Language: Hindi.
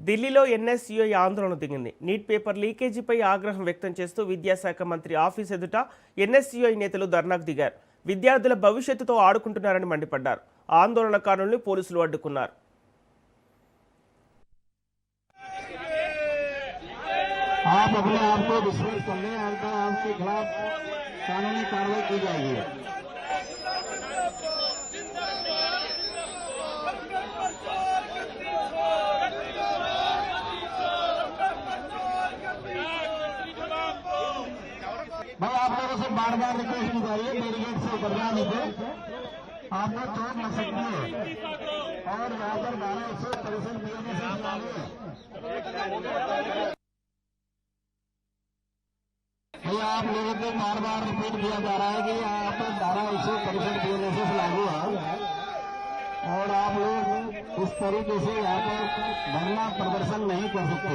ఢిల్లీలో ఎన్ఎస్యుఐ ఆందోళన దిగింది. నీట్ పేపర్ లీకేజీపై ఆగ్రహం వ్యక్తం చేస్తూ విద్యాశాఖ మంత్రి ఆఫీస్ ఎదుట ఎన్ఎస్యుఐ నేతలు ధర్నాకు దిగారు. విద్యార్థుల భవిష్యత్తుతో ఆడుకుంటున్నారని మండిపడ్డారు. ఆందోళనకారుల్ని పోలీసులు అడ్డుకున్నారు. आप अपने आप को विश्वास कर लें, आपके खिलाफ कानूनी कार्रवाई की जाएगी। भाई आप लोगों से बार बार रिक्वेस्ट की जा रही है, मेरी गेट से उतरना नहीं थे, आपको चोट लग सकती है और यहाँ पर 12% पीएनए से लागू है। भाई आप लोगों को बार बार रिपीट किया जा रहा है कि आप 12% पीएनए लागू है और आप लोग इस तरीके से यहाँ पर धरना प्रदर्शन नहीं कर सकते।